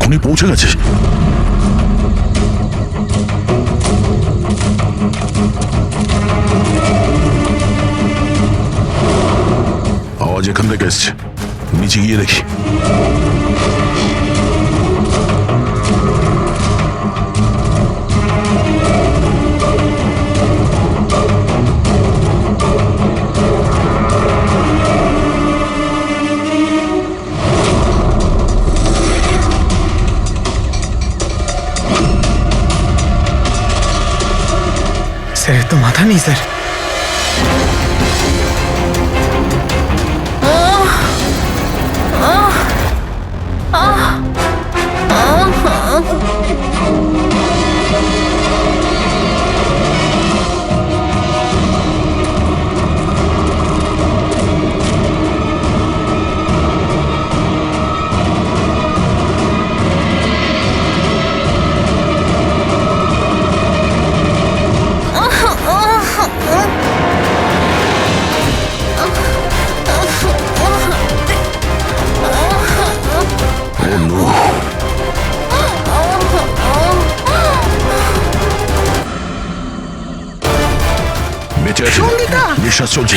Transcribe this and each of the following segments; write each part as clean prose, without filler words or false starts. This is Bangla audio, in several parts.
খুনি পৌঁছে গেছে। আওয়াজ এখান থেকে এসছে, নিচে গিয়ে দেখি। স্যার, তো মাথা নেই স্যার। বেঁচে আছে, নিঃশ্বাস চলছে,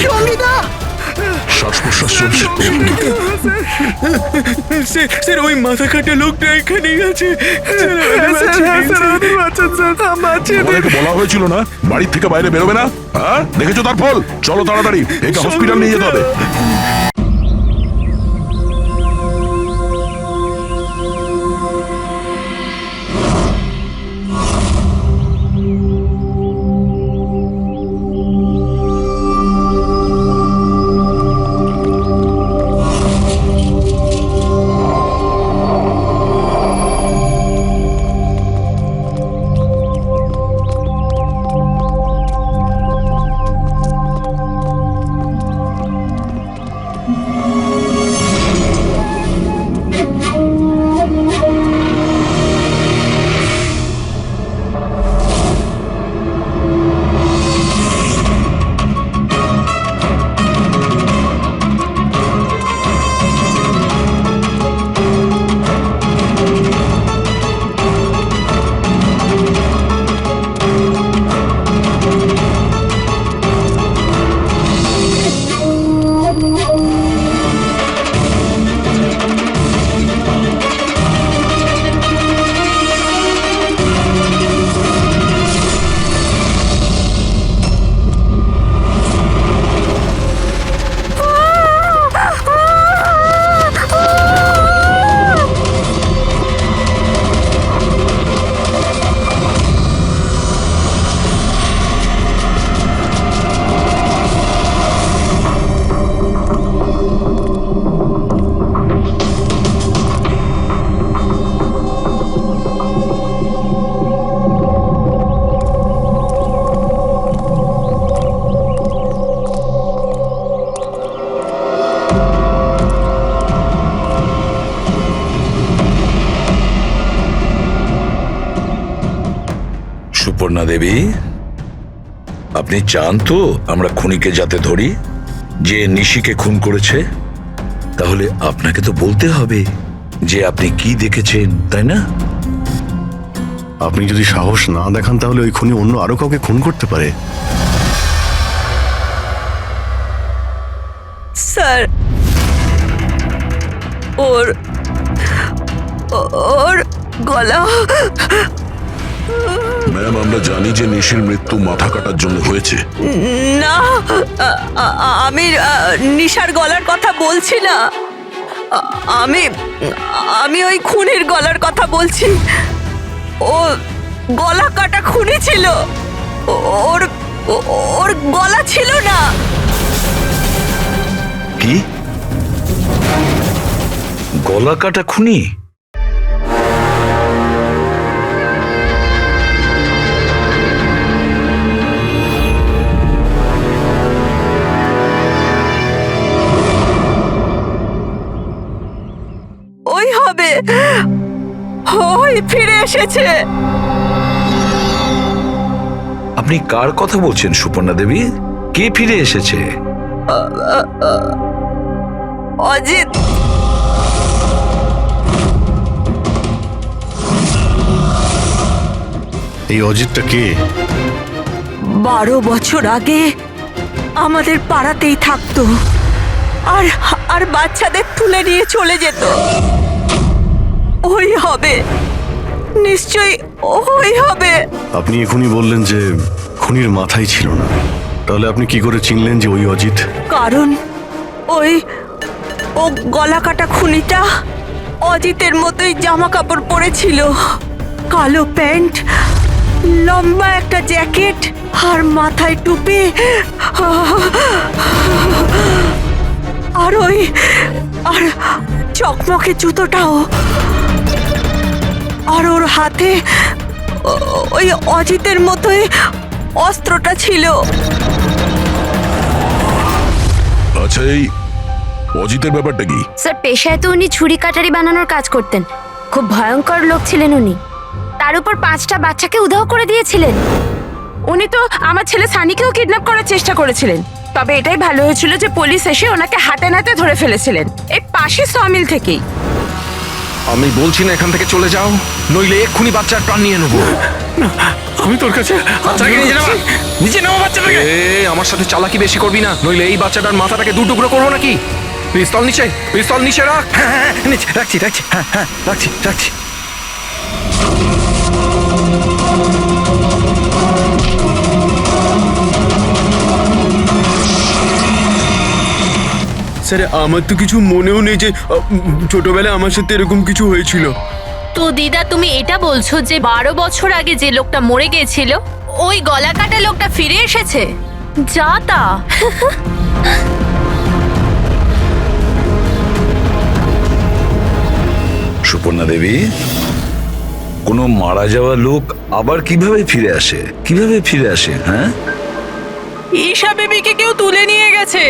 শ্বাস প্রশ্বাস চলছে। স্যার, ওই মাথা কাটা লোকটা এখানেই আছে। তোমাদেরকে বলা হয়েছিল না বাড়ির থেকে বাইরে বেরোবে না? হ্যাঁ, দেখেছো তার ফল। চলো তাড়াতাড়ি, একে হসপিটাল নিয়ে যেতে হবে। সুপর্ণা দেবী, আপনি চান তো আমরা খুনিকে যাতে ধরি, যে নিশিকে খুন করেছে? তাহলে আপনাকে তো বলতে হবে যে আপনি কি দেখেছেন, তাই না? আপনি যদি সাহস না দেখান তাহলে ওই খুনি অন্য আরো কাউকে খুন করতে পারে। স্যার, ওর ওর গলা। ম্যাম, আমরা জানি যে নিশির মৃত্যু মাথা কাটার জন্য হয়েছে। না, আমি নিশার গলার কথা বলছি না। আমি আমি ওই খুনির গলার কথা বলছি। ও গলা কাটা খুনি ছিল, ওর ওর গলা ছিল না। কি? গলা কাটা খুনি? ওই হবে, ওই ফিরে এসেছে। আপনি কার কথা বলছেন সুপর্ণা দেবী? কে ফিরে এসেছে? অজিত। এই অজিতটা কে? 12 বছর আগে আমাদের পাড়াতেই থাকতো, আর আর বাচ্চাদের তুলে নিয়ে চলে যেত। ওই হবে, নিশ্চয়ই ওই হবে। আপনি এখনই বললেন যে খুনির মাথাই ছিল না, তাহলে আপনি কি করে চিনলেন যে ওই অজিত? কারণ ও গলা কাটা খুনিটা অজিতের মতোই জামা কাপড় পরেছিল, কালো প্যান্ট, লম্বা একটা জ্যাকেট আর মাথায় টুপি, আর আর চকমকে জুতোটাও, আর ওর হাতে ওই অজিতের মতোই অস্ত্রটা ছিল। আচ্ছা, এই অজিতের ব্যাপারটা কি? স্যার, পেশায় তো উনি ছুরি কাটারি বানানোর কাজ করতেন। খুব ভয়ঙ্কর লোক ছিলেন উনি। তার উপর 5টা বাচ্চাকে উধাও করে দিয়েছিলেন। উনি তো আমার ছেলে সানিকেও কিডন্যাপ করার চেষ্টা করেছিলেন। তবে এটাই ভালো হয়েছিল যে পুলিশ এসে ওনাকে হাতে নাতে ধরে ফেলেছিলেন, এই পাশে সমিল থেকেই। আমি বলছি না এখান থেকে চলে যাও, নইলে এক্ষুনি বাচ্চার প্রাণ নিয়ে নেবো। আমি তোর কাছে নিচে নামা বাচ্চাটাকে। আমার সাথে চালাকি বেশি করবি না, নইলে এই বাচ্চাটার মাথাটাকে 2 টুকরো করবো নাকি। পিস্তল নিচে রাখ। হ্যাঁ, নিচে রাখছি। হ্যাঁ, রাখছি। স্যার, আমার তো কিছু মনেও নেই যে ছোটবেলায় আমার সাথে এরকম কিছু হয়েছিল। তো দিদা, তুমি এটা বলছো যে 12 বছর আগে যে লোকটা মরে গিয়েছিল ওই গলা কাটা লোকটা ফিরে এসেছে? যা তা। সুপর্ণা দেবী, কোনো মারা যাওয়া লোক আবার কিভাবে ফিরে আসে? হ্যাঁ, ঈশা বেবিকে কেউ তুলে নিয়ে গেছে।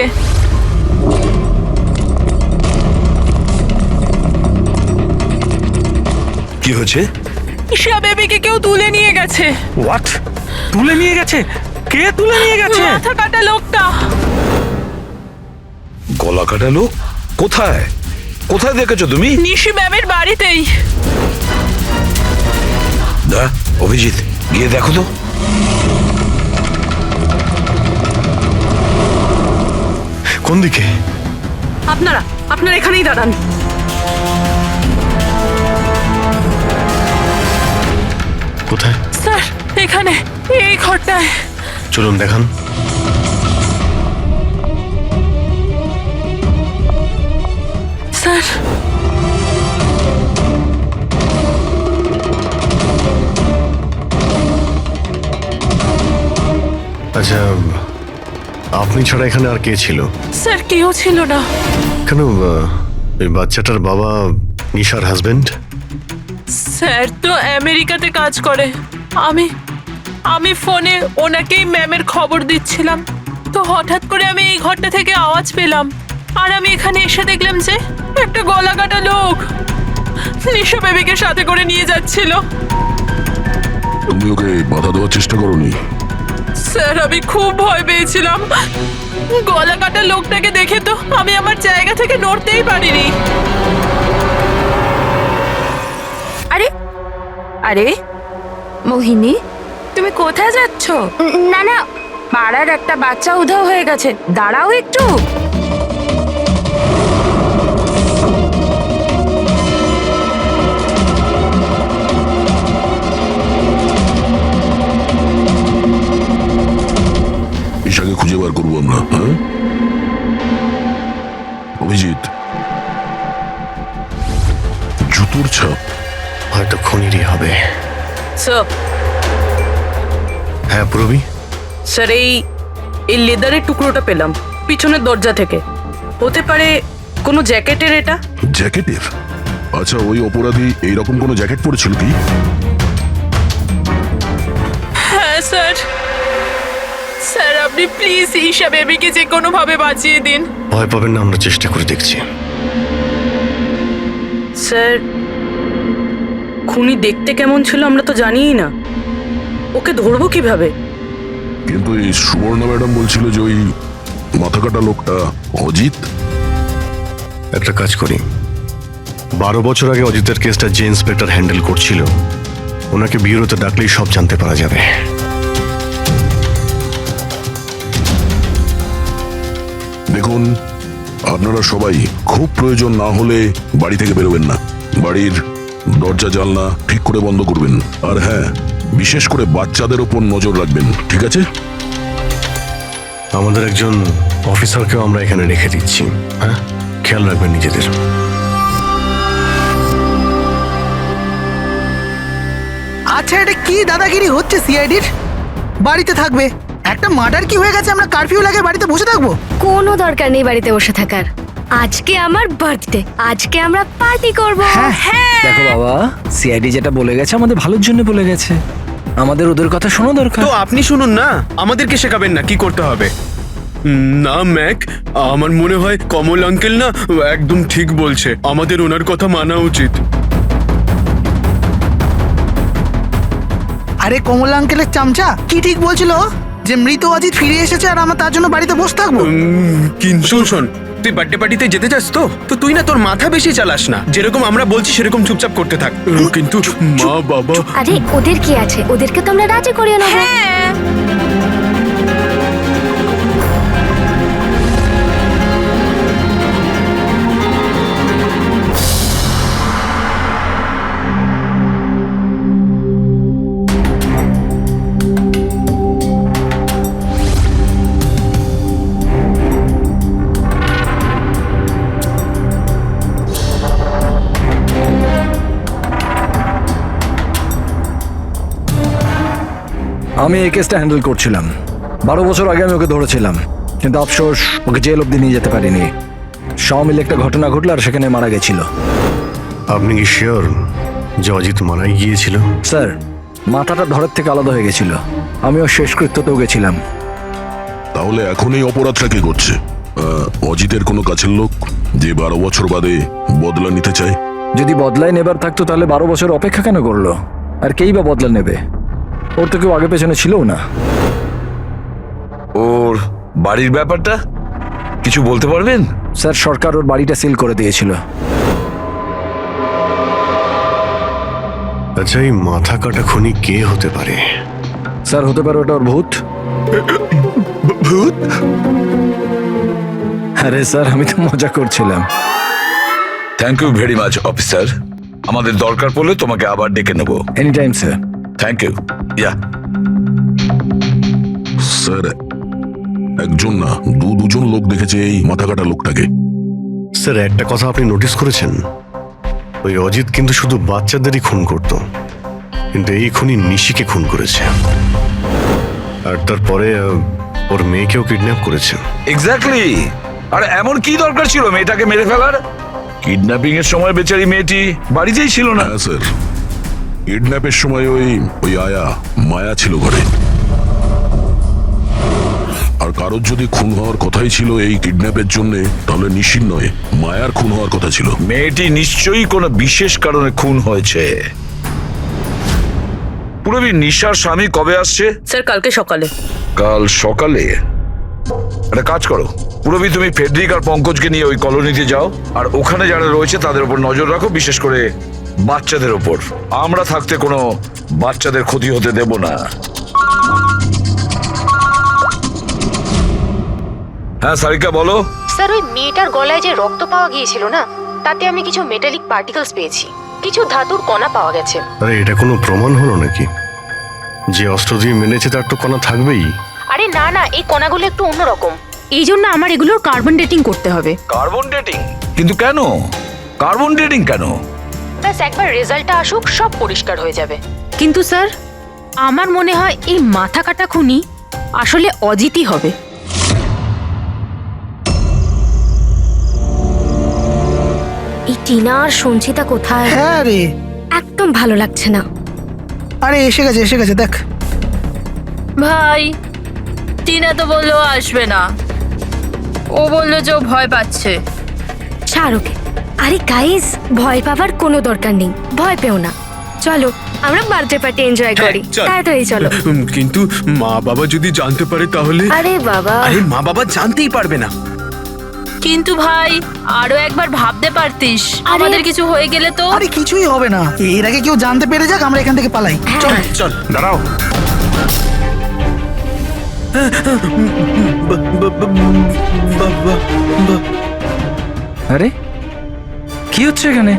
কি হচ্ছে? ঈশা বেবিকে কেউ তুলে নিয়ে গেছে। হোয়াট? তুলে নিয়ে গেছে? কে তুলে নিয়ে গেছে? মাথা কাটা লোকটা। গলা কাটা লোক? কোথায় দেখেছো তুমি? নিশি ম্যামের বাড়িতেই। অভিজিৎ, গিয়ে দেখো তো। কোন দিকে? আপনারা এখানেই দাঁড়ান। কোথায়? স্যার, এখানে, এই ঘরটায়। চলুন দেখান। স্যার, আচ্ছা, আপনি ছাড়া এখানে আর কে ছিল? স্যার কেউ ছিল না। কেন, এই বাচ্চাটার বাবা নিশার হাজবেন্ড? স্যার তো আমেরিকাতে কাজ করে। আমি ফোনে ওনাকেই ম্যামের খবর দিচ্ছিলাম, তো হঠাৎ করে আমি এই ঘরটা থেকে আওয়াজ পেলাম, আর আমি এখানে এসে দেখলাম যে একটা গলা কাটা লোক নিশা বেবিকে সাথে করে নিয়ে যাচ্ছিল। তুমি ওকে বাধা দেওয়ার চেষ্টা করোনি? স্যার, আমি খুব ভয় পেয়েছিলাম। গলা কাটা লোকটাকে দেখে তো আমি আমার জায়গা থেকে নড়তেই পারিনি। আরে মোহিনী, তুমি কোথায় যাচ্ছ? না, পাড়ার একটা বাচ্চা উধাও হয়ে গেছে, দাঁড়াও একটু। ঈশাকে খুঁজে বার করবো আমরা। হ্যাঁ, অভিজিৎ, জুতোর ছাপ হয়তো খুনিরই হবে। স্যার, হ্যাঁ পুরবি, স্যার এই লেদারের টুকরোটা পেলাম পিছনের দরজা থেকে। হতে পারে কোনো জ্যাকেটের এটা। জ্যাকেটের? আচ্ছা, ওই অপরাধী এইরকম কোনো জ্যাকেট পরেছিল কি? হ্যাঁ স্যার। স্যার, আপনি প্লিজ ঈশা বেবিকে যে কোনো ভাবে বাঁচিয়ে দিন। ভয় পাবেন না, আমরা চেষ্টা করে দেখছি। স্যার, খুনি দেখতে কেমন ছিল আমরা তো জানিই না, ওকে ধরবো কিভাবে? কিন্তু এই সুবর্ণা ম্যাডাম বলছিল যে ওই মাথা কাটা লোকটা অজিত। একটা কাজ করি, 12 বছর আগে অজিতের কেসটা যে ইন্সপেক্টর হ্যান্ডেল করছিল ওনাকে বিউরোতে ডাকলেই সব জানতে পারা যাবে। দেখুন, আপনারা সবাই খুব প্রয়োজন না হলে বাড়ি থেকে বেরোবেন না। বাড়ির দরজা জানলা ঠিক করে বন্ধ করবেন। আর হ্যাঁ, বিশেষ করে বাচ্চাদের ওপর নজর রাখবেন, ঠিক আছে? আমাদের একজন অফিসারকেও আমরা এখানে রেখে দিচ্ছি। হ্যাঁ, খেয়াল রাখবেন নিজেদের। আচ্ছা, এটা কি দাদাগিরি হচ্ছে সিআইডির? বাড়িতে থাকবে, একটা মার্ডার কি হয়ে গেছে, আমরা কারফিউ লাগে বাড়িতে বসে থাকবো? কোনো দরকার নেই বাড়িতে বসে থাকার। আজকে আমার বার্থডে, আজকে আমরা পার্টি করব। হ্যাঁ, দেখো বাবা, সিআইডি যেটা বলে গেছে আমাদের ভালোর জন্য বলে গেছে, আমাদের ওদের কথা শোনা দরকার। তো আপনি শুনুন না, আমাদেরকে শেখাবেন না কি করতে হবে। না ম্যাক, আমার মনে হয় কমল আঙ্কেল না একদম ঠিক বলছে, আমাদের ওনার কথা মানা উচিত। আরে কমলা আঙ্কেলের চামচা কি ঠিক বলছিল যে মৃত অজিত ফিরে এসেছে আর আমরা তার জন্য বাড়িতে বসে থাকবো? কিন্তু শোন, তুই বার্থডে পার্টিতে যেতে চাস তো তুই না তোর মাথা বেশি চালাস না, যেরকম আমরা বলছি সেরকম চুপচাপ করতে থাক। কিন্তু মা বাবা, আরে ওদের কি আছে, ওদেরকে তো আমরা রাজি করিয়ে নেবো। হ্যাঁ, আমি এই কেসটা হ্যান্ডেল করছিলাম। 12 বছর আগে আমি ওকে ধরেছিলাম, কিন্তু আফসোস ওকে জেল অব্দি নিয়ে যেতে পারিনি। সব মিলে একটা ঘটনা ঘটলো আর সেখানে মারা গেছিল। আপনি কি শিওর যে অজিত মারাই গিয়েছিল? স্যার, মাথাটা ধরের থেকে আলাদা হয়ে গেছিল। আমিও শেষকৃত্যতেও গেছিলাম। তাহলে এখন এই অপরাধটা কে করছে? অজিতের কোনো কাছের লোক যে 12 বছর বাদে বদলা নিতে চায়? যদি বদলায় নেবার থাকতো তাহলে 12 বছর অপেক্ষা কেন করলো? আর কেই বা বদলা নেবে? ওর তো কেউ আগে পেছনে ছিলও না। ওর বাড়ির ব্যাপারটা কিছু বলতে পারবেন? স্যার, সরকার ওর বাড়িটা সিল করে দিয়েছিল। আচ্ছা, এই মাথা কাটা খুনি কে হতে পারে? স্যার, হতে পারে ওটা ওর ভূত। ভূত? আরে স্যার, আমি তো মজা করছিলাম। Thank you very much officer, আমাদের দরকার পড়লে তোমাকে আবার ডেকে নেব। Any time sir. Thank you. Yeah sir, একজন না দুজন লোক দেখেছে এই মাথা কাটা লোকটাকে। স্যার, একটা কথা আপনি নোটিস করেছেন? ওই অজিত কিন্তু শুধু বাচ্চাদেরই খুন করত, কিন্তু এই খুনি নিশিকে খুন করেছে। আর তারপরে ওর মেয়েকেও কিডন্যাপ করেছে। এক্স্যাক্টলি। আর এমন কি দরকার ছিল মেয়েটাকে মেরে ফেলার? কিডন্যাপিং এর সময় বেচারি মেয়েটি বাড়িতেই ছিল না। হ্যাঁ স্যার, কিডন্যাপের সময় ওই আয়া মায়া ছিল ঘরে। আর কারোর যদি খুন হওয়ার কথাই ছিল এই কিডন্যাপের জন্য, তাহলে নিশির নয় মায়ার খুন হওয়ার কথা ছিল। মেয়েটি নিশ্চয়ই কোনো বিশেষ কারণে খুন হয়েছে। পুরবী, নিশার স্বামী কবে আসছে? স্যার, কালকে সকালে। কাল সকালে? একটা কাজ করো পুরবী, তুমি ফেডরিক আর পঙ্কজকে নিয়ে ওই কলোনিতে যাও, আর ওখানে যারা রয়েছে তাদের উপর নজর রাখো, বিশেষ করে বাচ্চাদের ওপর। আমরা থাকতে কোনো বাচ্চাদের ক্ষতি হতে দেব না। হ্যাঁ সারিকা, বলো। স্যার, ওই মেয়েটার গলায় যে রক্ত পাওয়া গিয়েছিল না, তাতে আমি কিছু মেটালিক পার্টিকেলস পেয়েছি, কিছু ধাতুর কণা পাওয়া গেছে। আরে, এটা কোনো প্রমাণ হলো নাকি? যে অস্ত্র দিয়ে মেরেছে তার তো কণা থাকবেই। আরে না না, এই কণাগুলো একটু অন্যরকম, এই জন্য আমার এগুলোর কার্বন ডেটিং করতে হবে। Carbon dating? কিন্তু কেন কার্বন ডেটিং কেন? ব্যাস একবার রেজাল্টটা আসুক, সব পরিষ্কার হয়ে যাবে। কিন্তু স্যার, আমার মনে হয় এই মাথা কাটা খুনি আসলে অজিতই হবে। এই টিনা আর সঞ্চিতা কোথায়? হ্যাঁ রে, একদম ভালো লাগছে না। আরে এসে গেছে দেখ। ভাই, টিনা তো বললো আসবে না, ও বললো যে ও ভয় পাচ্ছে। ছাড় ওকে। আরে গাইস, ভয় পাবার কোনো দরকার নেই, ভয় পেও না। চলো আমরা বার্থডে পার্টি এনজয় করি, চল। তাড়াতাড়ি চলো। কিন্তু মা বাবা যদি জানতে পারে তাহলে? আরে বাবা, আরে মা বাবা জানতেই পারবে না। কিন্তু ভাই আরো একবার ভাবতে পারতিস আমাদের কিছু হয়ে গেলে তো। আরে কিছুই হবে না, এর আগে কেউ জানতে পেরে যাক, আমরা এখান থেকে পালাই। চল চল। দাঁড়াও, আরে কি হচ্ছে এখানে?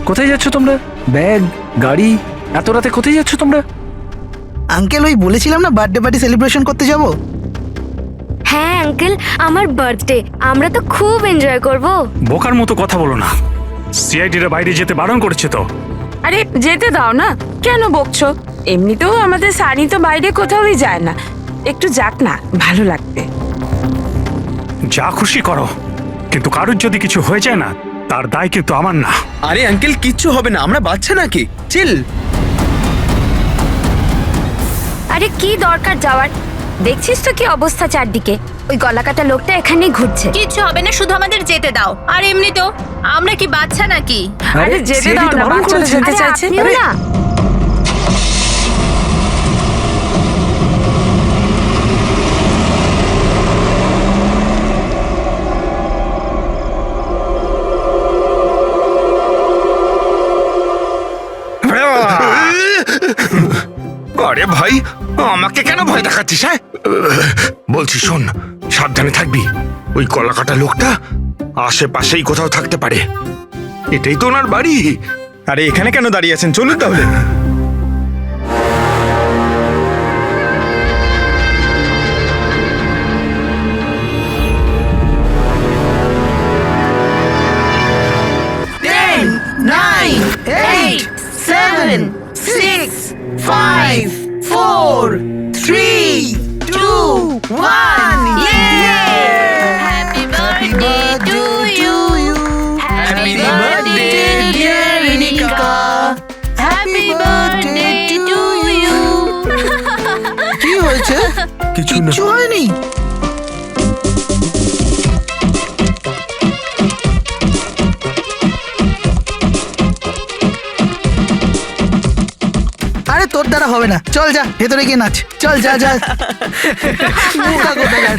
কোথায় যাচ্ছ তোমরা? ব্যাগ, গাড়ি, এত রাতে কোথায় যাচ্ছ তোমরা? আঙ্কেল, ওই বলেছিলাম না বার্থডে পার্টি সেলিব্রেশন করতে যাব। হ্যাঁ আঙ্কেল, আমার বার্থডে, আমরা তো খুব এনজয় করব। বোকার মতো কথা বলো না, সিআইডিরা বাইরে যেতে বারণ করেছে তো। আরে যেতে দাও না, কেন বকছো? এমনিতেও আমাদের সানি তো বাইরে কোথাওই যায় না, একটু যাক না, ভালো লাগবে। যা খুশি করো, কিন্তু কারোর যদি কিছু হয়ে যায় না, তার দায় কিন্তু আমার না। আরে আঙ্কেল, কিচ্ছু হবে না, আমরা বাচ্চা নাকি, চিল। আরে কি দরকার যাওয়ার? দেখছিস তো কি অবস্থা চারদিকে, ওই গলাকাটা লোকটা এখানেই ঘুরছে। কিচ্ছু হবে না, শুধু আমাদের যেতে দাও। আর এমনি তো আমরা কি বাচ্চা নাকি? আরে যেতে দাও না, বাচ্চারা যেতে আরে চাইছে। আপনিও না। আরে ভাই, আমাকে কেন ভয় দেখাচ্ছিস? হ্যাঁ বলছি শোন, সাবধানে থাকবি। ওই কলাকাটা লোকটা আশেপাশেই কোথাও থাকতে পারে, এটাই তো ওনার বাড়ি। আরে এখানে কেন দাঁড়িয়ে আছেন, চলুন তাহলে। Nine, eight, seven, six, five, four, three, two, one. Happy birthday to you. Happy birthday dear Nika. Happy birthday to you. কি হয়েছে? কিছু না। কিচ্ছু হয়নি। আরে তোর দ্বারা হবে না, চল যা ভেতরে গিয়ে নাচ, চল যা যা। বোকা কোথাকার।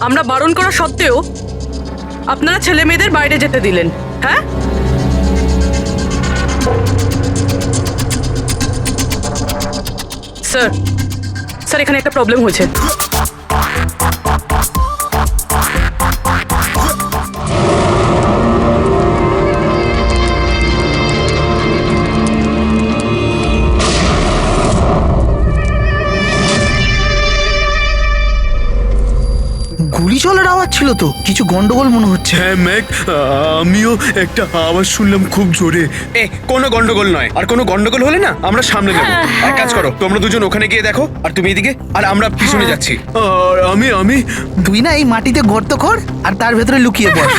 আমরা বারণ করা সত্ত্বেও আপনারা ছেলে মেয়েদের বাইরে যেতে দিলেন, হ্যাঁ? স্যার, স্যার এখানে একটা প্রবলেম হয়েছে। গুলি চলার আওয়াজ ছিল তো, কিছু গন্ডগোল মনে হচ্ছে। হ্যাঁ ম্যাক, আমিও একটা আওয়াজ শুনলাম খুব জোরে। কোনো গন্ডগোল নয়, আর কোনো গন্ডগোল হলে না আমরা সামনে যাবো। এক কাজ করো, তোমরা দুজন ওখানে গিয়ে দেখো, আর তুমি এদিকে, আর আমরা পিছনে যাচ্ছি। আর আমি তুই না এই মাটিতে গর্ত কর আর তার ভেতরে লুকিয়ে পড়।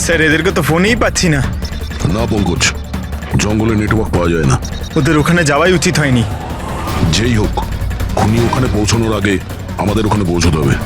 স্যার এদেরকে তো ফোনেই পাচ্ছি না। না পঙ্কজ, জঙ্গলে নেটওয়ার্ক পাওয়া যায় না। ওদের ওখানে যাওয়াই উচিত হয়নি। যেই হোক, খুনি ওখানে পৌঁছানোর আগে আমাদের ওখানে পৌঁছতে হবে।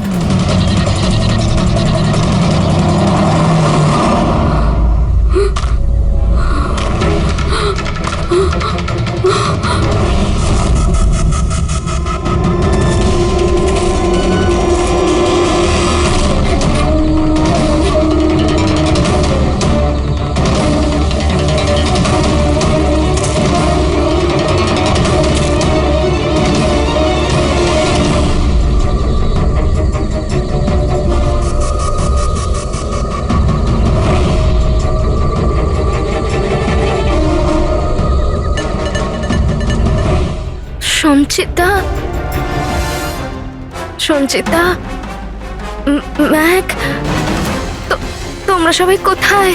সঞ্চিতা, সঞ্চিতা, ম্যাক, তোমরা সবাই কোথায়?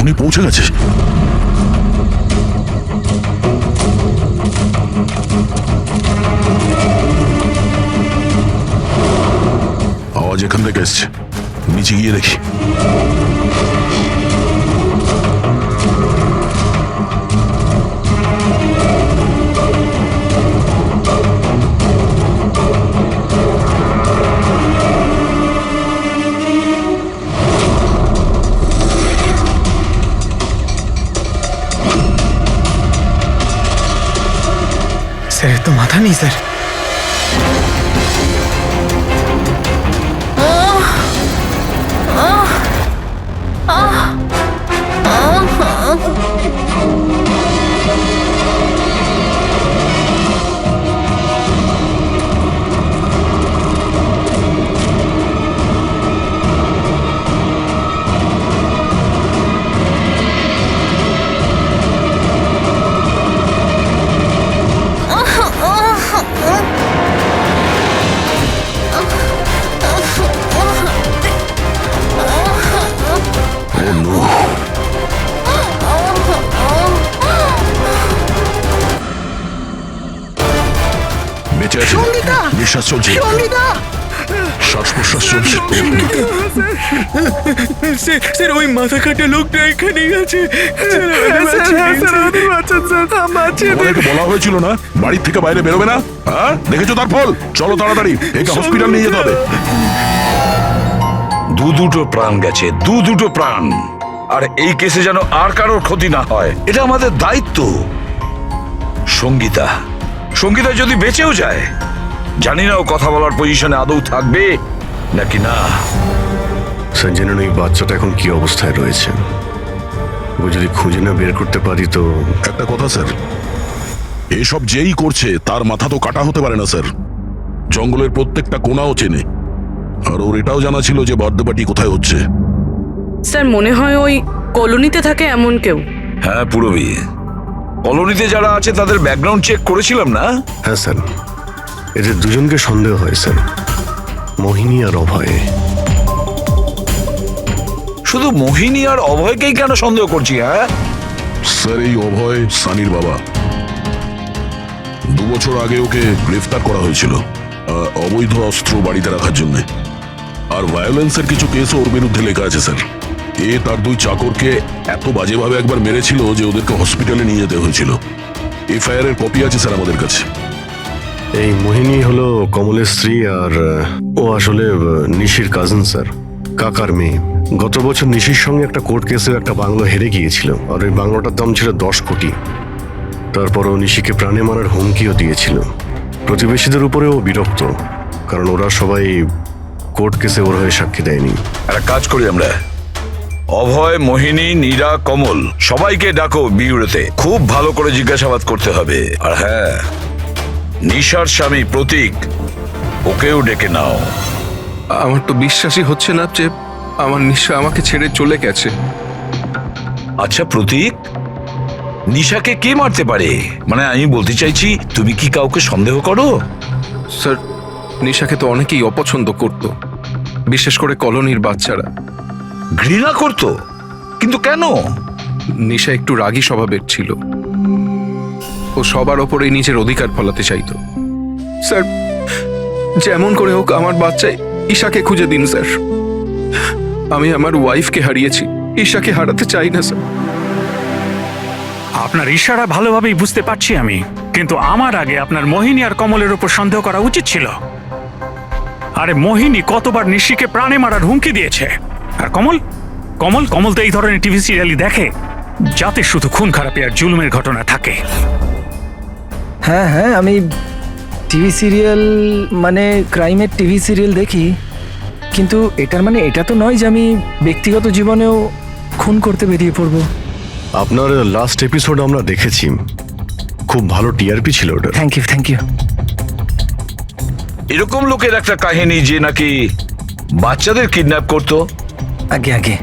খুনি পৌঁছে গেছে। আওয়াজ এখান থেকে এসছে, নিচে গিয়ে দেখি। স্যার এর তো মাথা নেই স্যার। বেঁচে আছে, সঙ্গীতা! নিঃশ্বাস চলছে, সঙ্গীতা! শ্বাস প্রশ্বাস চলছে। স্যার ওই মাথা কাটা লোকটা এখানেই আছে। তোমাদেরকে বলা হয়েছিল না বাড়ির থেকে বাইরে বেরোবে না? হ্যাঁ, দেখেছো তার ফল। চলো তাড়াতাড়ি, একে হসপিটাল নিয়ে যেতে হবে। দুটো প্রাণ গেছে, দুটো প্রাণ। আর এই কেসে যেন আর কারোর ক্ষতি না হয়, এটা আমাদের দায়িত্ব। সঙ্গীতা সঙ্গীতা যদি বেঁচেও যায়, জানি না ও কথা বলার পজিশনে আদৌ থাকবে নাকি না। সঞ্জনন, এই বাচ্চাটা এখন কি অবস্থায় রয়েছে? ও যদি খুঁজে না বের করতে পারি তো। একটা কথা স্যার, এসব যেই করছে তার মাথা তো কাটা হতে পারে না স্যার। জঙ্গলের প্রত্যেকটা কোণাও চেনে, আর ওর এটাও জানা ছিল যে বার্থডে পার্টি কোথায় হচ্ছে। স্যার মনে হয় ওই কলোনিতে থাকে এমন কেউ। হ্যাঁ পুরবী, কলোনিতে যারা আছে তাদের ব্যাকগ্রাউন্ড চেক করেছিলাম না? হ্যাঁ স্যার, এদের দুজনকে সন্দেহ হয় স্যার, মোহিনী আর অভয়। শুধু মোহিনী আর অভয়কেই কেন সন্দেহ করছি? হ্যাঁ স্যার, এই অভয় সানির বাবা। 2 বছর আগে ওকে গ্রেফতার করা হয়েছিল অবৈধ অস্ত্র বাড়িতে রাখার জন্য। আর ভায়োলেন্সের কিছু কেসও ওর বিরুদ্ধে লেখা আছে স্যার। এ তার 2 চাকরকে এত বাজেভাবে একবার মেরেছিল যে ওদেরকে হসপিটালে নিয়ে যেতে হয়েছিল। এফআইআর এর কপি আছে স্যার আমাদের কাছে। এই মোহিনী হলো কমলের স্ত্রী, আর ও আসলে নিশির কাজিন স্যার, কাকার মেয়ে। গত বছর নিশির সঙ্গে একটা কোর্ট কেসে একটা বাংলো হেরে গিয়েছিল, আর ওই বাংলোটার দাম ছিল 10 কোটি। তারপরও নিশিকে প্রাণে মারার হুমকিও দিয়েছিল। প্রতিবেশীদের উপরেও বিরক্ত, কারণ ওরা সবাই কোর্ট কেসে ওর হয়ে সাক্ষী দেয়নি। একটা কাজ করি আমরা, অভয়, মোহিনী, নীরা, কমল সবাইকে ডাকো বিউরোতে। খুব ভালো করে জিজ্ঞাসাবাদ করতে হবে। আর হ্যাঁ, নিশার স্বামী প্রতীক, ওকেও ডেকে নাও। আমার তো বিশ্বাসই হচ্ছে না যে আমার নিশা আমাকে ছেড়ে চলে গেছে। আচ্ছা প্রতীক, নিশাকে কে মারতে পারে? মানে আমি বলতে চাইছি, তুমি কি কাউকে সন্দেহ করো? স্যার, নিশাকে তো অনেকেই অপছন্দ করত, বিশেষ করে কলোনির বাচ্চারা। ঘৃণা করতো? কিন্তু কেন? নিশা একটু রাগী স্বভাবের ছিল। ও সবার ওপরে নিজের অধিকার ফলাতে চাইতো। স্যার, যেমন করে হোক আমার বাচ্চায় ঈশাকে খুঁজে দিন স্যার। আমি আমার ওয়াইফকে হারিয়েছি, ঈশাকে হারাতে চাই না স্যার। আপনার ইশারা ভালোভাবেই বুঝতে পারছি আমি, কিন্তু আমার আগে আপনার মোহিনী আর কমলের উপর সন্দেহ করা উচিত ছিল। আরে মোহিনী কতবার নিশিকে প্রাণে মারার হুমকি দিয়েছে, আর কমল কমল কমল তো এই ধরনের টিভি সিরিয়ালই দেখে, যাতে শুধু খুন খারাপি আর জুলুমের ঘটনা থাকে। হ্যাঁ হ্যাঁ, আমি টিভি সিরিয়াল মানে ক্রাইমের টিভি সিরিয়াল দেখি, কিন্তু এটার মানে এটা তো নয় যে আমি ব্যক্তিগত জীবনেও খুন করতে বেরিয়ে পড়বো। আপনার লাস্ট এপিসোড আমরা দেখেছি, খুব ভালো টিআরপি ছিল ওটা। Thank you thank you. এরকম লোকের একটা কাহিনী যে নাকি বাচ্চাদের কিডন্যাপ করতো। আগে আগে।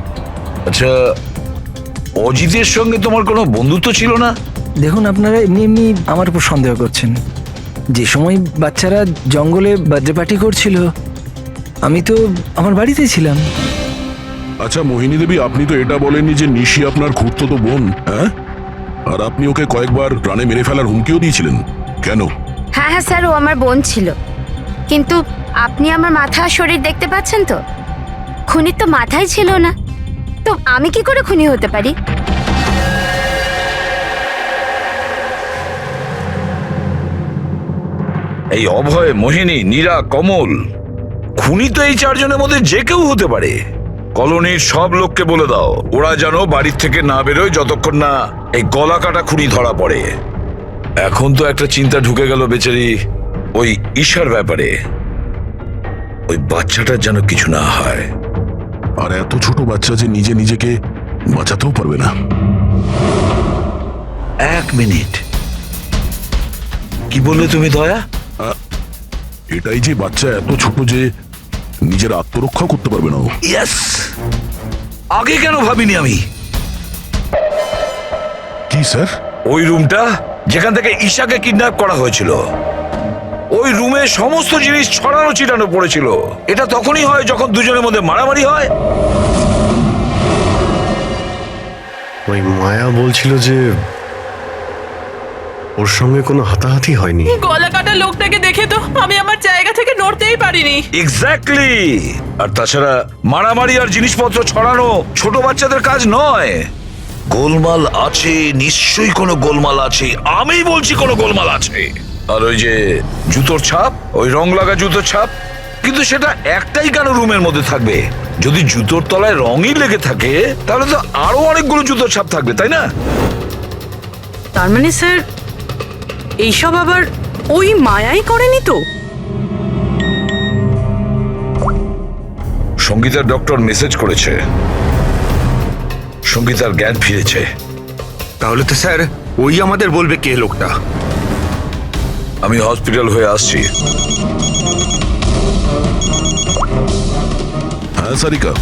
আচ্ছা, অজিতের সঙ্গে তোমার কোনো বন্ধুত্ব ছিল না? দেখুন, আপনারা এমনি এমনি আমার উপর সন্দেহ করছেন। যে সময় বাচ্চারা জঙ্গলে বার্থডে পার্টি করছিল, আমি তো আমার বাড়িতেই ছিলাম। আচ্ছা মোহিনী দেবী, আপনি তো এটা বলেননি যে নিশি আপনার খুড়তুতো বোন, হ্যাঁ? আর আপনি ওকে কয়েকবার প্রাণে মেরে ফেলার হুমকিও দিয়েছিলেন, কেন? হ্যাঁ হ্যাঁ স্যার, ও আমার বোন ছিল। কিন্তু আপনি আমার মাথা আর শরীর দেখতে পাচ্ছেন তো, খুনির তো মাথাই ছিল না, তো আমি কি করে খুনি হতে পারি? এই অভয়, মোহিনী, নীরা, কমল, খুনি তো এই চারজনের মধ্যে যে কেউ হতে পারে। কলোনির সব লোককে বলে দাও ওরা যেন বাড়ির থেকে না বেরোয় যতক্ষণ না এই গলা কাটা খুনি ধরা পড়ে। এখন তো একটা চিন্তা ঢুকে গেল বেচারি ওই ঈশার ব্যাপারে। ওই বাচ্চাটার যেন কিছু না হয়। আর এত ছোট বাচ্চা যে নিজে নিজেকে বাঁচাতেও পারবে না। এক মিনিট, কি বললে তুমি দয়া? এটাই যে বাচ্চা এত ছোট যে নিজের আত্মরক্ষা করতে পারবে না ও। ইয়েস, আগে কেন ভাবিনি আমি? কি স্যার? ওই রুমটা যেখান থেকে ঈশাকে কিডন্যাপ করা হয়েছিল, ওই রুমে সমস্ত জিনিস ছড়ানো ছিটানো পড়েছিল। এটা তখনই হয় যখন দুজনের মধ্যে মারামারি হয়। ওই মায়া বলছিল যে ওর সঙ্গে কোনো হাতাহাতি হয়নি। গলা কাটা লোকটাকে দেখে তো আমি আমার জায়গা থেকে নড়তেই পারিনি। এক্স্যাক্টলি। আর তাছাড়া মারামারি আর জিনিসপত্র ছড়ানো ছোট বাচ্চাদের কাজ নয়। গোলমাল আছে, নিশ্চয়ই কোনো গোলমাল আছে। আমি বলছি কোনো গোলমাল আছে। আর ওই যে জুতোর ছাপ, ওই রং লাগা জুতোর ছাপ, কিন্তু সেটা একটাই কেন রুমের মধ্যে থাকবে? যদি জুতোর তলায় রঙই লেগে থাকে তাহলে তো আরো অনেকগুলো জুতোর ছাপ থাকবে, তাই না? তার মানে স্যার এইসব আবার ওই মায়াই করেনি তো? সঙ্গীতার ডক্টর মেসেজ করেছে, সঙ্গীতার জ্ঞান ফিরেছে। তাহলে তো স্যার ওই আমাদের বলবে কে লোকটা। আমি হসপিটাল হয়ে আসছি। হ্যাঁ সারিকা,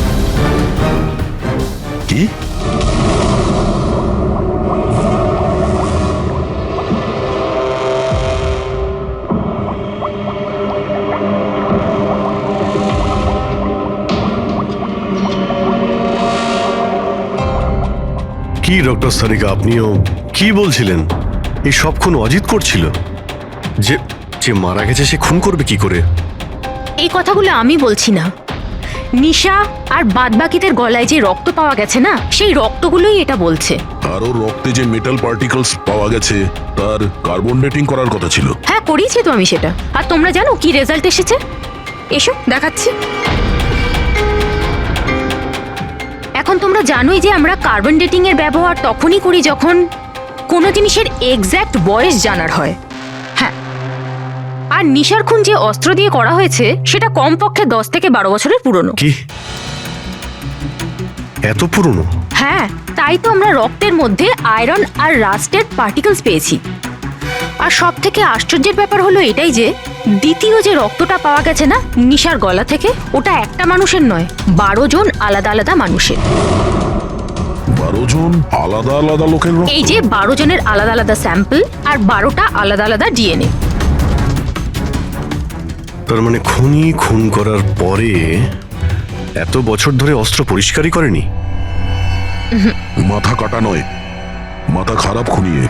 কি? কি ডক্টর সারিকা, আপনিও কি বলছিলেন? এই সব খুন অজিত করছিল? যে যে মারা গেছে সে খুন করবে কি করে? এই কথাগুলো আমি বলছি না, নিশা আর বাদবাকিদের গলায় যে রক্ত পাওয়া গেছে না, সেই রক্তগুলোই এটা বলছে। আর ওর রক্তে যে মেটাল পার্টিকেলস পাওয়া গেছে তার কার্বন ডেটিং করার কথা ছিল। হ্যাঁ করিয়েছি তো আমি সেটা। আর তোমরা জানো কি রেজাল্ট এসেছে? এসো দেখাচ্ছি। এখন তোমরা জানোই যে আমরা কার্বন ডেটিং এর ব্যবহার তখনই করি যখন কোনো জিনিসের এক্স্যাক্ট বয়স জানার হয়। হ্যাঁ, আর নিশার খুন যে অস্ত্র দিয়ে করা হয়েছে সেটা কমপক্ষে 10 থেকে 12 বছরের পুরনো। কি এত পুরনো? হ্যাঁ, তাই তো আমরা রক্তের মধ্যে আয়রন আর রাস্টেড পার্টিকেলস পেয়েছি। আর সব থেকে আশ্চর্যের ব্যাপার হলো এটাই যে দ্বিতীয় যে রক্তটা পাওয়া গেছে না নিশার গলা থেকে, ওটা একটা মানুষের নয়, 12 জন আলাদা আলাদা মানুষের। 12 জন আলাদা আলাদা লোকের রক্ত? এই যে 12 জনের আলাদা আলাদা স্যাম্পল আর 12টা আলাদা আলাদা ডিএনএ। তার মানে খুনি খুন করার পরে এত বছর ধরে অস্ত্র পরিষ্কারই করেনি? মাথা কাটা নয়, মাথা খারাপ খুনিয়ে।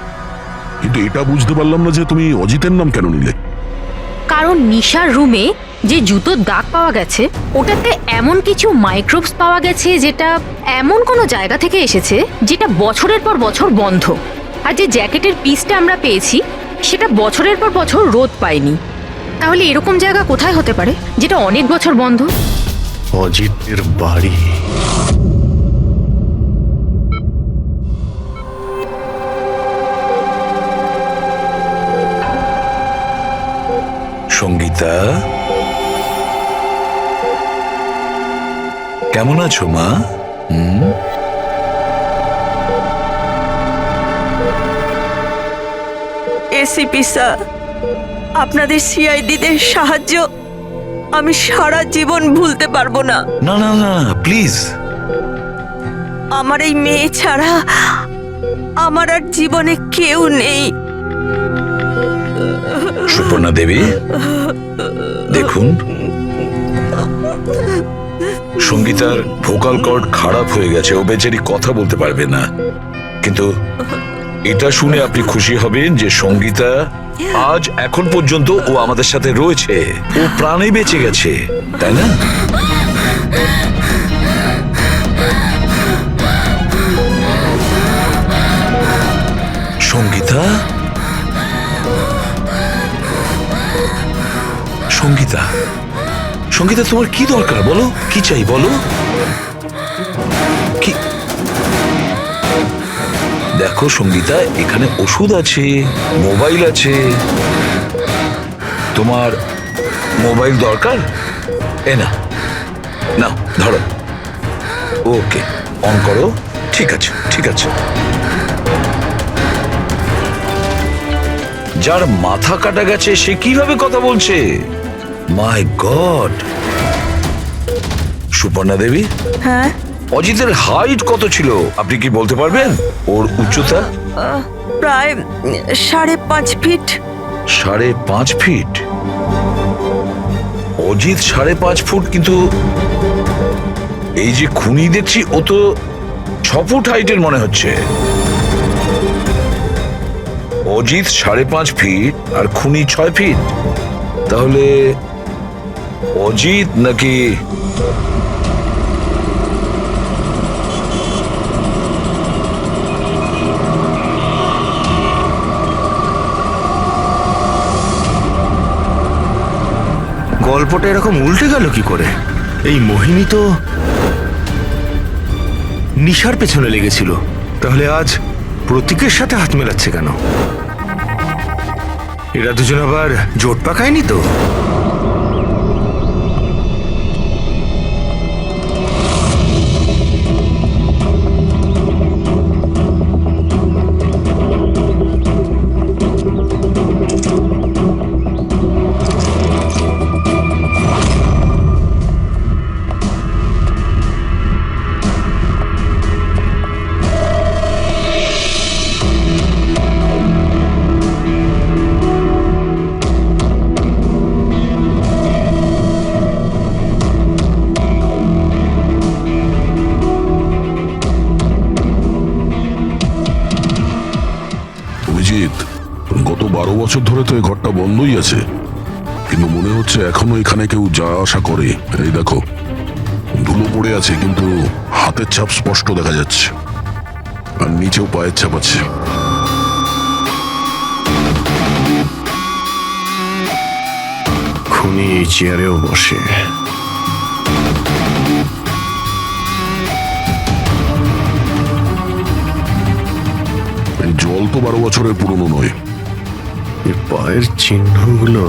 কিন্তু এটা বুঝতে পারলাম না যে তুমি অজিতের নাম কেন নিলে? কারণ নিশার রুমে যে জুতোর দাগ পাওয়া গেছে ওটাতে এমন কিছু মাইক্রোবস পাওয়া গেছে যেটা এমন কোনো জায়গা থেকে এসেছে যেটা বছরের পর বছর বন্ধ। আর যে জ্যাকেটের পিসটা আমরা পেয়েছি সেটা বছরের পর বছর রোদ পায়নি। তাহলে এরকম জায়গা কোথায় হতে পারে যেটা অনেক বছর বন্ধ? অজিতের বাড়ি। সঙ্গীতা, কেমন আছো মা? এসিপি স্যার, আপনাদের সিআইডিদের সাহায্য আমি সারা জীবন ভুলতে পারবো না। না না না, প্লিজ। আমার এই মেয়ে ছাড়া আমার আর জীবনে কেউ নেই। সুপর্ণা দেবী, দেখুন সঙ্গীতার ভোকাল কর্ড খারাপ হয়ে গেছে, ও বেচারি কথা বলতে পারবে না। কিন্তু এটা শুনে আপনি খুশি হবেন যে সঙ্গীতা আজ এখন পর্যন্ত ও আমাদের সাথে রয়েছে, ও প্রাণে বেঁচে গেছে, তাই না? সঙ্গীতা, সঙ্গীতা, সঙ্গীতা, তোমার কি দরকার বলো, কি চাই বলো? কি? দেখো সঙ্গীতা, এখানে ওষুধ আছে, মোবাইল আছে। তোমার মোবাইল দরকার? এ না, নাও ধরো। ওকে, অন করো। ঠিক আছে, ঠিক আছে। যার মাথা কাটা গেছে সে কিভাবে কথা বলছে? মাই গড! সুপর্ণা দেবী, হ্যাঁ, অজিতের হাইট কত ছিল আপনি কি বলতে পারবেন? ওর উচ্চতা? প্রায় 5.5 ফিট। 5.5 ফিট? অজিত 5.5 ফুট, কিন্তু এই যে খুনি দেখছি ও তো 6 ফুট হাইটের মনে হচ্ছে। অজিত 5.5 ফিট আর খুনি 6 ফিট, তাহলে অজিত নাকি গল্পটা এরকম উল্টে গেল কি করে? এই মোহিনী তো নিশার পেছনে লেগেছিল, তাহলে আজ প্রতীকের সাথে হাত মেলাচ্ছে কেন? এরা দুজন আবার জোট পাকায়নি তো? অভিজিৎ, গত 12 বছর ধরে তো এই ঘরটা বন্ধই আছে, কিন্তু মনে হচ্ছে এখনো এখানে কেউ যা আসা করে। এই দেখো, ধুলো পড়ে আছে, কিন্তু হাতের ছাপ স্পষ্ট দেখা যাচ্ছে, আর নিচেও পায়ের ছাপ আছে। খুনি এই চেয়ারেও বসে। এই জল তো 12 বছরের পুরনো নয়। এই পায়ের চিহ্নগুলো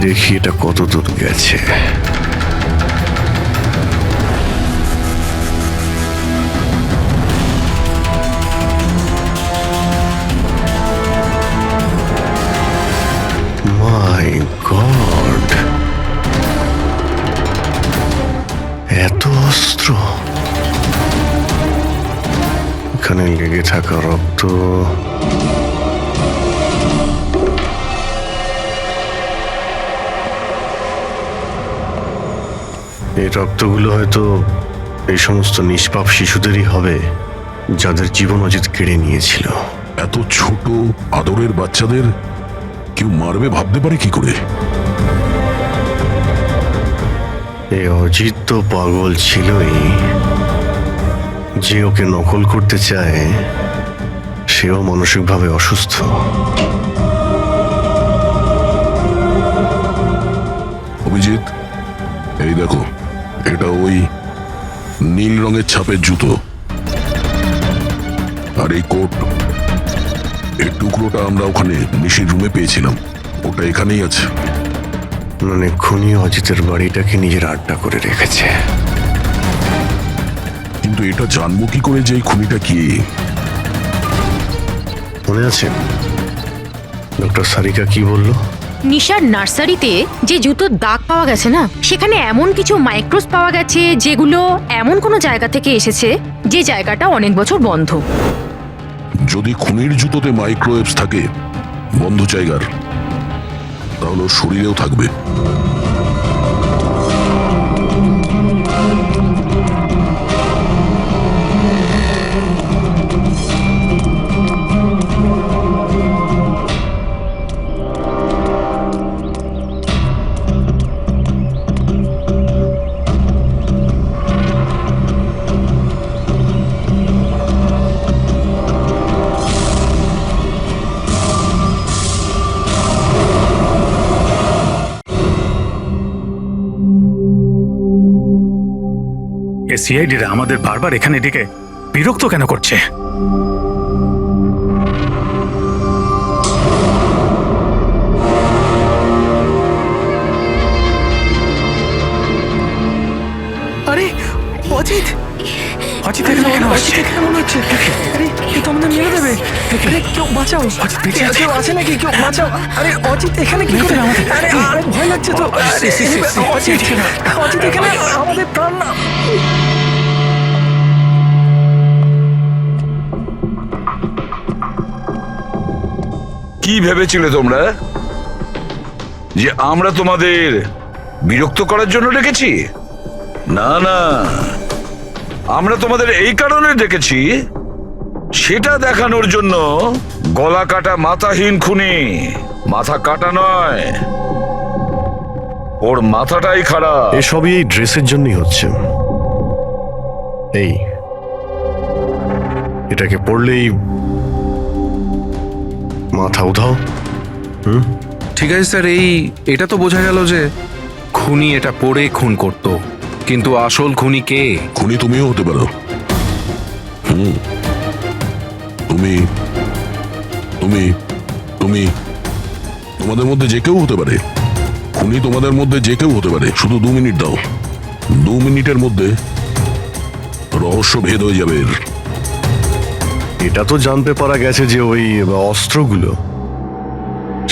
দেখি এটা কত দূর গেছে। মাই গড, এত অস্ত্র! এখানে লেগে থাকা রক্ত, এই রক্তগুলো হয়তো এই সমস্ত নিষ্পাপ শিশুদেরই হবে যাদের জীবন অজিত কেড়ে নিয়েছিল। এত ছোট আদরের বাচ্চাদের কেউ মারবে ভাবতে পারে কি করে? এই অজিত তো পাগল ছিলই, যে ওকে নকল করতে চায় সেও মানসিকভাবে অসুস্থ। অভিজিৎ, এই দেখো, এটা ওই নীল রঙের ছাপের জুতো, আর এই কোট, এই টুকরোটা আমরা ওখানে নিশির রুমে পেয়েছিলাম, ওটা এখানেই আছে। মানে খুনি অজিতের বাড়িটাকে নিজের আড্ডা করে রেখেছে। কিন্তু এটা জানবো কি করে যে এই খুনিটা কি? মনে আছে ডক্টর সারিকা কি বললো? নিশার নার্সারিতে যে জুতোর দাগ পাওয়া গেছে না, সেখানে এমন কিছু মাইক্রোস পাওয়া গেছে যেগুলো এমন কোনো জায়গা থেকে এসেছে যে জায়গাটা অনেক বছর বন্ধ। যদি খুনির জুতোতে মাইক্রোওয়েভস থাকে বন্ধ জায়গার, তাহলে ওর শরীরেও থাকবে। এ সিআইডিরা আমাদের বারবার এখানে ডেকে বিরক্ত কেন করছে? আরে অজিত, অজিত এখানে কেন আসছে? এখানে মনে হচ্ছে আরে এ তো আমাদের মেরে দেবে। আরে কেউ বাঁচাও, অজিত বেঁচে আছে, কেউ আছে নাকি? কেউ বাঁচাও। আরে অজিত এখানে কি করে? আরে আরে ভয় লাগছে তো। অজিত অজিত এখানে আমাদের প্রাণ না। কি ভেবেছিলে তোমরা যে আমরা তোমাদের বিরক্ত করার জন্য ডেকেছি? না না, আমরা তোমাদের এই কারণে ডেকেছি, সেটা দেখানোর জন্য গলা কাটা মাথাহীন খুনি, মাথা কাটা নয়, ওর মাথাটাই খারাপ। এসবই এই ড্রেসের জন্যই হচ্ছে। এই এটাকে পড়লেই মাথা উধাও। ঠিক আছে স্যার, এটা তো বোঝা গেল যে খুনি এটা পরে খুন করত, কিন্তু আসল খুনি কে? খুনি তুমিও হতে পারো। তুমি তুমি তুমি তোমাদের মধ্যে যে কেউ হতে পারে। খুনি তোমাদের মধ্যে যে কেউ হতে পারে। শুধু 2 মিনিট দাও, 2 মিনিটের মধ্যে রহস্য ভেদ হয়ে যাবে এর। এটা তো জানতে পারা গেছে যে ওই অস্ত্রগুলো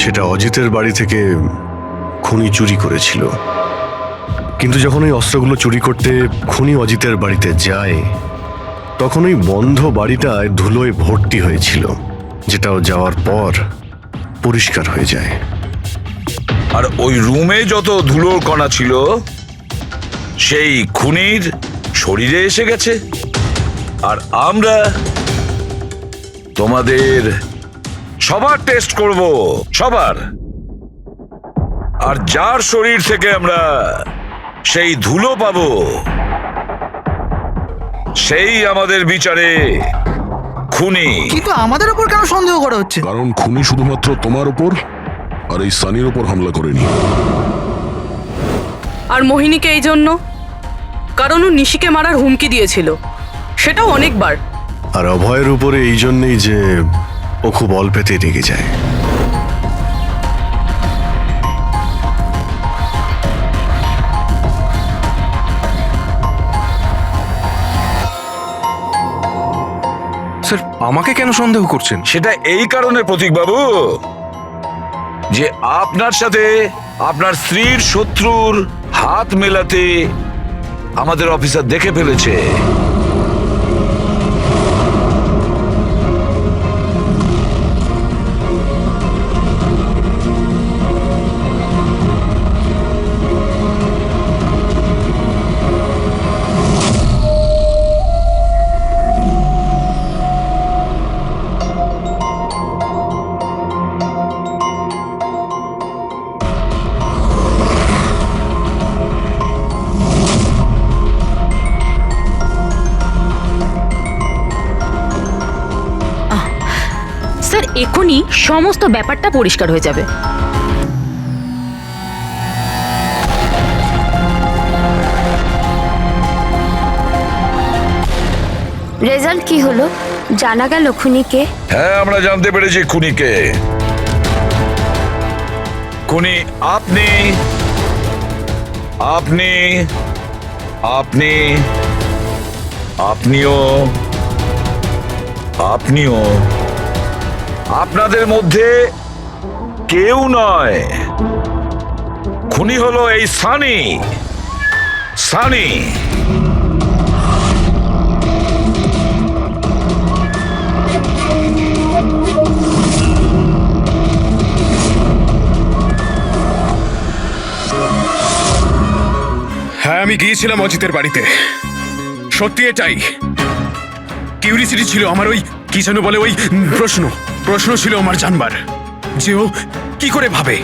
সেটা অজিতের বাড়ি থেকে খুনি চুরি করেছিল। কিন্তু যখন ওই অস্ত্রগুলো চুরি করতে খুনি অজিতের বাড়িতে যায়, তখন ওই বন্ধ বাড়িটায় ধুলোয় ভর্তি হয়েছিল, যেটাও যাওয়ার পর পরিষ্কার হয়ে যায়। আর ওই রুমে যত ধুলোর কণা ছিল সেই খুনির শরীরে এসে গেছে। আর আমরা তোমাদের সবার টেস্ট করব, সবার। আর যার শরীর থেকে আমরা সেই ধুলো পাবো, সেই আমাদের বিচারে খুনি। কিন্তু আমাদের উপর কেন সন্দেহ করা হচ্ছে? কারণ খুনি শুধুমাত্র তোমার উপর আর এই সানির উপর হামলা করেনি। আর মোহিনীকে এই জন্য, কারণ ও নিশিকে মারার হুমকি দিয়েছিল, সেটাও অনেকবার। আর অভয়ের উপরে এই জন্যেই যে ও খুব অল্পেতে রেগে যায়। স্যার, আমাকে কেন সন্দেহ করছেন? সেটা এই কারণে প্রতীক বাবু যে আপনার সাথে আপনার স্ত্রীর শত্রুর হাত মেলাতে আমাদের অফিসার দেখে ফেলেছে। স্যার, এখনই সমস্ত ব্যাপারটা পরিষ্কার হয়ে যাবে। রেজাল্ট কি হলো? জানা গেল খুনিকে? হ্যাঁ, আমরা জানতে পেরেছি খুনিকে। খুনি আপনি আপনি আপনি আপনিও আপনিও আপনাদের মধ্যে কেউ নয়। খুনি হলো এই সানি। সানি হ্যাঁ, আমি গিয়েছিলাম অজিতের বাড়িতে। সত্যি এটাই। কিউরিসিটি ছিল আমার, ওই কি যেন বলে, ওই প্রশ্ন ছিল আমার জানবার যে ও কি করে ভাবে,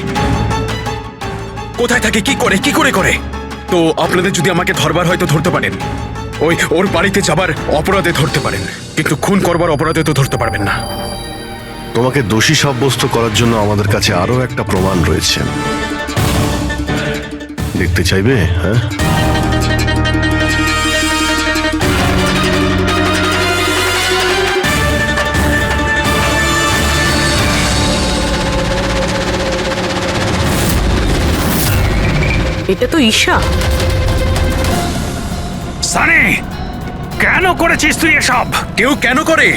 কোথায় থাকে, কি করে। তো আপনাদের যদি আমাকে ধরবার হয়তো ধরতে পারেন, ওর বাড়িতে যাবার অপরাধে ধরতে পারেন, কিন্তু খুন করবার অপরাধে তো ধরতে পারবেন না। তোমাকে দোষী সাব্যস্ত করার জন্য আমাদের কাছে আরো একটা প্রমাণ রয়েছে। দেখতে চাইবে? হ্যাঁ, এটা তো ঈশা। সানি, কেন করেছিস তুই এসব? কেউ কেন করে?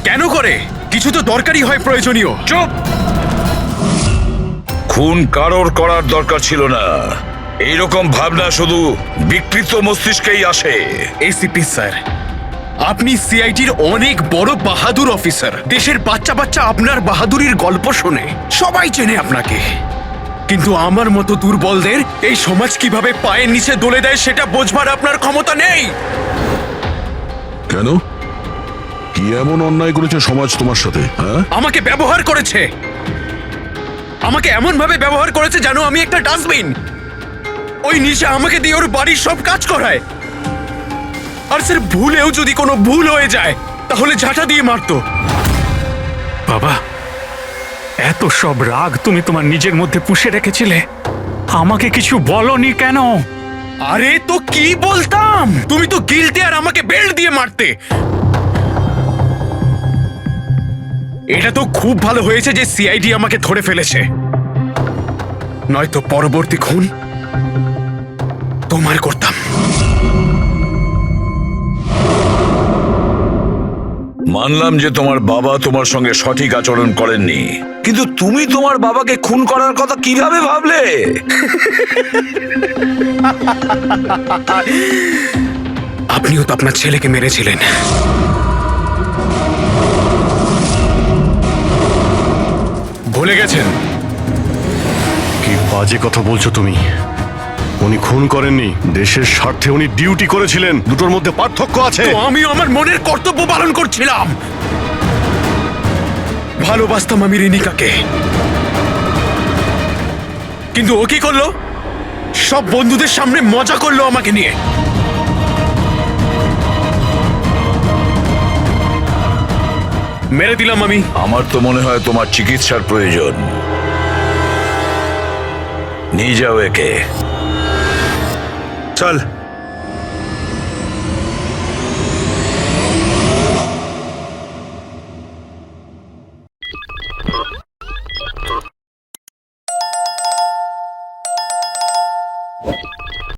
কেন করে? কিছু তো দরকারি হয়, প্রয়োজনীয়। চুপ! খুন কারোর করার দরকার ছিল না। এইরকম ভাবনা শুধু বিকৃত মস্তিষ্কেই আসে। এসিপি স্যার, আপনি সিআইডির অনেক বড় বাহাদুর অফিসার। দেশের বাচ্চা বাচ্চা আপনার বাহাদুরির গল্প শোনে, সবাই চেনে আপনাকে। কিন্তু আমার মতো দুর্বলদের এই সমাজ কিভাবে পায়ের নিচে দলে দেয় সেটা বোঝবার আপনার ক্ষমতা নেই। কেন? কি এমন অন্যায় করেছে সমাজ তোমার সাথে? হ্যাঁ, আমাকে ব্যবহার করেছে, আমাকে এমন ভাবে ব্যবহার করেছে যেন আমি একটা ডাস্টবিন। ওই নিশা আমাকে দিয়ে ওর বাড়ির সব কাজ করায়। আর স্যার, ভুলেও যদি কোনো ভুল হয়ে যায় তাহলে ঝাঁটা দিয়ে মারতো। বাবা, এত সব রাগ তুমি তোমার নিজের মধ্যে পুষে রেখেছিলে, আমাকে কিছু বলনি কেন? আরে তো কি বলতাম, তুমি তো গিলতে আর আমাকে বেল্ট দিয়ে মারতে। এটা তো খুব ভালো হয়েছে যে সিআইডি আমাকে ধরে ফেলেছে, নয়তো পরবর্তী খুন তোমার করতাম। মানলাম যে তোমার বাবা তোমার সঙ্গে সঠিক আচরণ করেননি, কিন্তু তুমি তোমার বাবাকে খুন করার কথা কিভাবে ভাবলে? আপনিও তো আপনার ছেলেকে মেরেছিলেন। ভুলে গেছেন? কি বাজে কথা বলছো তুমি? উনি খুন করেননি, দেশের স্বার্থে উনি ডিউটি করেছিলেন। দুটোর মধ্যে পার্থক্য আছে। তো আমিও আমার মনের কর্তব্য পালন করছিলাম। ভালোবাসতাম আমি রিনিকাকে, কিন্তু ও কি করলো? সব বন্ধুদের সামনে মজা করলো আমাকে নিয়ে। মেরে দিলাম আমি। আমার তো মনে হয় তোমার চিকিৎসার প্রয়োজন। নিয়ে যাও একে। চল।